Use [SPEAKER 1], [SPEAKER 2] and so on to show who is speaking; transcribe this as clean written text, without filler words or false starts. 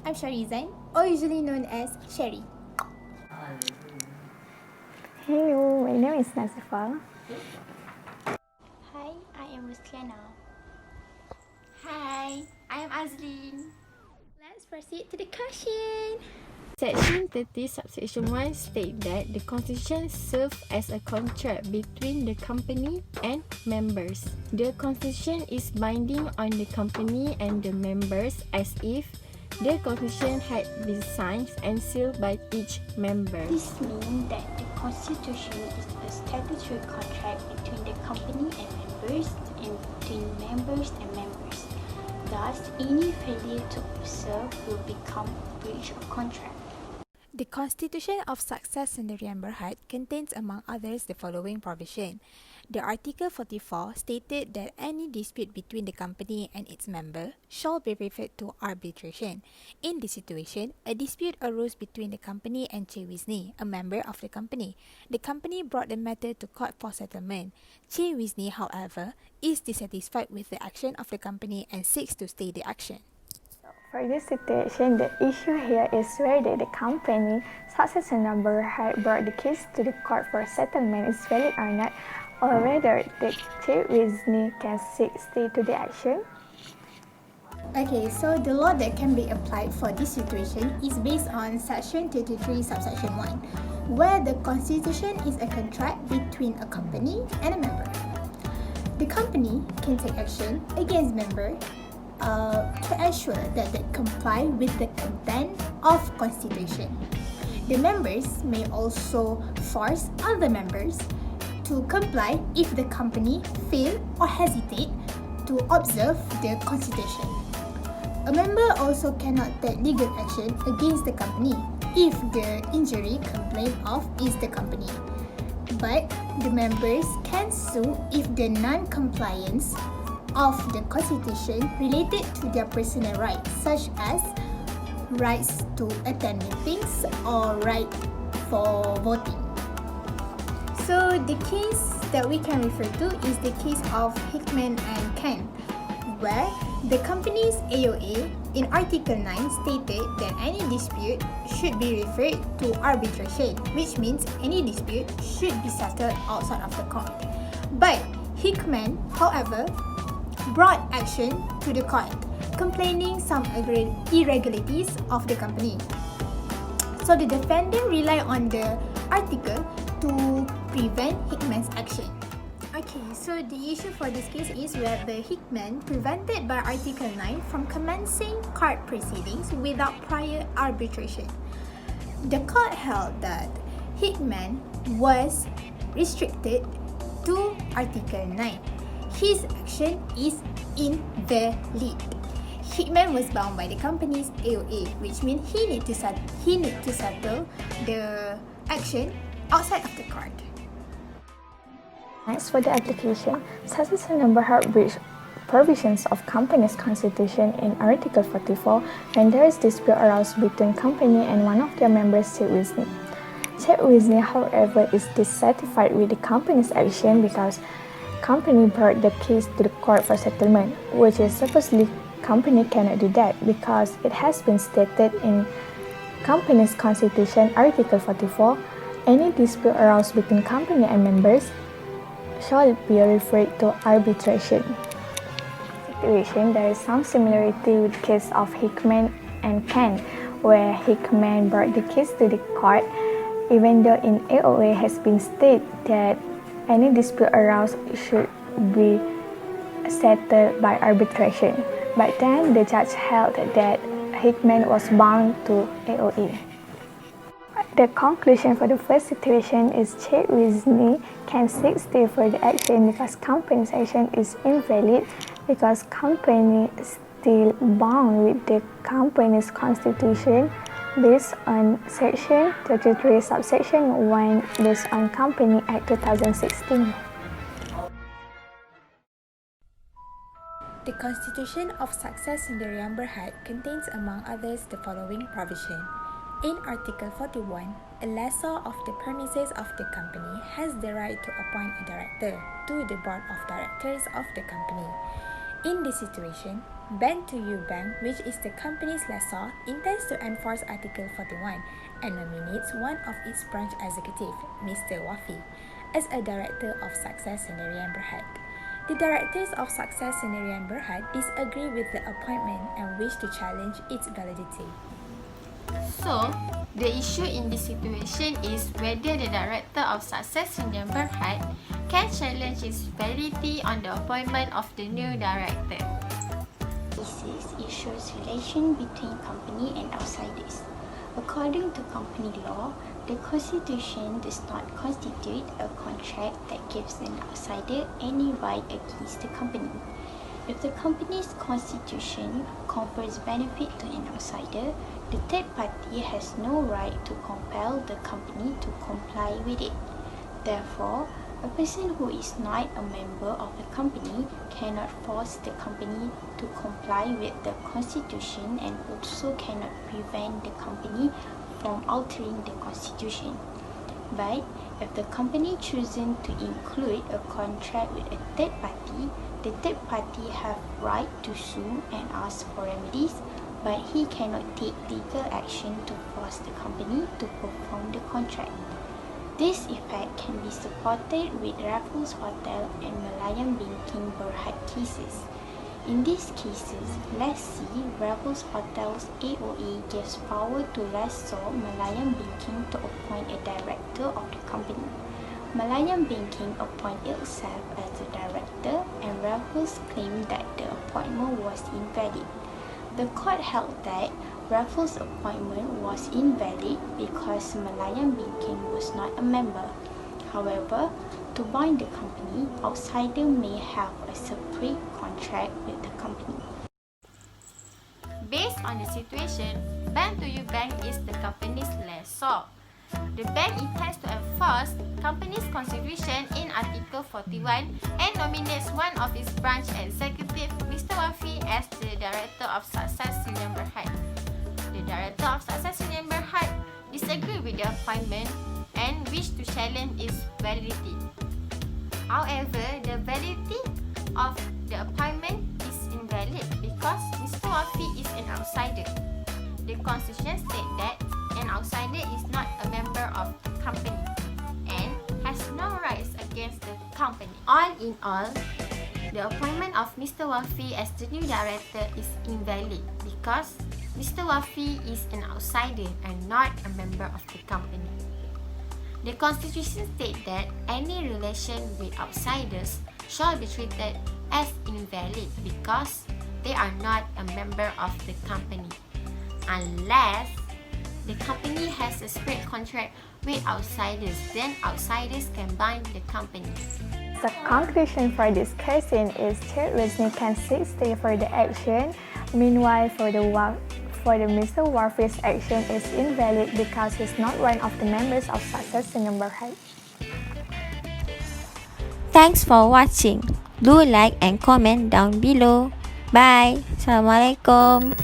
[SPEAKER 1] I'm Sharizan, or usually known as Sherry.
[SPEAKER 2] Hello, my name is Nazifa.
[SPEAKER 3] Hi, I am Rustiana. Hi, I am Azlin.
[SPEAKER 1] Let's proceed to the question.
[SPEAKER 4] Section 30, subsection 1 state that the constitution serves as a contract between the company and members. The constitution is binding on the company and the members as if the constitution had been signed and sealed by each member.
[SPEAKER 3] This means that the constitution is a statutory contract between the company and members and between members and members. Thus, any failure to observe will become breach of contract.
[SPEAKER 5] The Constitution of Success Sendirian Berhad contains among others the following provision. The Article 44 stated that any dispute between the company and its member shall be referred to arbitration. In this situation, a dispute arose between the company and Che Wisni, a member of the company. The company brought the matter to court for settlement. Che Wisni, however, is dissatisfied with the action of the company and seeks to stay the action.
[SPEAKER 2] For this situation, the issue here is whether the company successor number had brought the case to the court for settlement is valid or not, or whether the Che Wisni can seek stay to the action.
[SPEAKER 1] Okay, so the law that can be applied for this situation is based on Section 33, subsection 1, where the constitution is a contract between a company and a member. The company can take action against member to ensure that they comply with the content of constitution. The members may also force other members to comply if the company fail or hesitate to observe the constitution. A member also cannot take legal action against the company if the injury complained of is the company. But the members can sue if the non-compliance of the constitution related to their personal rights, such as rights to attend meetings or right for voting. So the case that we can refer to is the case of Hickman and Ken, where the company's AOA in Article 9 stated that any dispute should be referred to arbitration, which means any dispute should be settled outside of the court. But Hickman, however, brought action to the court, complaining some irregularities of the company. So the defendant relied on the article to prevent Hickman's action. Okay, so the issue for this case is whether Hickman prevented by Article 9 from commencing court proceedings without prior arbitration. The court held that Hickman was restricted to Article 9. His action is invalid. Hickman was bound by the company's AOA, which means he need to settle the action outside of the court.
[SPEAKER 2] Next, for the application, successor number had breached provisions of company's constitution in Article 44 when there is dispute aroused between company and one of their members, Che Wisni. Che Wisni, however, is dissatisfied with the company's action because company brought the case to the court for settlement, which is supposedly company cannot do that because it has been stated in company's constitution Article 44, any dispute aroused between company and members shall be referred to arbitration. Situation, there is some similarity with the case of Hickman and Ken, where Hickman brought the case to the court even though in AOA has been stated that any dispute aroused should be settled by arbitration. But then the judge held that Hickman was bound to AOE. The conclusion for the first situation is Che Wisni can seek stay for the action because company's action is invalid because company is still bound with the company's constitution based on Section 33, subsection 1, based on Company Act 2016.
[SPEAKER 5] The Constitution of Success Sendirian Berhad contains among others the following provision. In Article 41, a lessor of the premises of the company has the right to appoint a director to the board of directors of the company. In this situation, Bank to You Bank, which is the company's lessor, intends to enforce Article 41 and nominates one of its branch executive, Mr. Wafi, as a Director of Success Sendirian Berhad. The Directors of Success Sendirian Berhad disagree with the appointment and wish to challenge its validity.
[SPEAKER 4] So, the issue in this situation is whether the Director of Success Sendirian Berhad can challenge its validity on the appointment of the new Director.
[SPEAKER 3] Cases issues relation between company and outsiders. According to company law, the Constitution does not constitute a contract that gives an outsider any right against the company. If the company's constitution confers benefit to an outsider, the third party has no right to compel the company to comply with it. Therefore, a person who is not a member of the company cannot force the company to comply with the constitution and also cannot prevent the company from altering the constitution. But if the company chooses to include a contract with a third party, the third party have right to sue and ask for remedies, but he cannot take legal action to force the company to perform the contract. This effect can be supported with Raffles Hotel and Malayan Banking Berhad cases. In these cases, lessee Raffles Hotel's AOA gives power to lessor Malayan Banking to appoint a director of the company. Malayan Banking appoints itself as the director, and Raffles claimed that the appointment was invalid. The court held that Raffles' appointment was invalid because Malayan Banking was not a member. However, to bind the company, outsider may have a separate contract with the company.
[SPEAKER 4] Based on the situation, Bank to You Bank is the company's lessor. The bank intends to enforce company's constitution in Article 41 and nominates one of its branch executive, Mr. Wafi, as the Director of Success Sendirian Berhad. The Director of Success Sendirian Berhad disagree with the appointment and wish to challenge its validity. However, the validity of the appointment is invalid because Mr. Wafi is an outsider. The Constitution states that an outsider is not a member of the company and has no rights against the company. All in all, the appointment of Mr. Wafi as the new director is invalid because Mr. Wafi is an outsider and not a member of the company. The Constitution states that any relation with outsiders shall be treated as invalid because they are not a member of the company, unless the company has a separate contract with outsiders, then outsiders can bind the company.
[SPEAKER 2] The conclusion for this question is Third Resmi can seek stay further action. Meanwhile, for the Mr. Wafi's action is invalid because he's not one of the members of Success Sendirian Berhad.
[SPEAKER 6] Thanks for watching. Do like and comment down below. Bye. Assalamualaikum.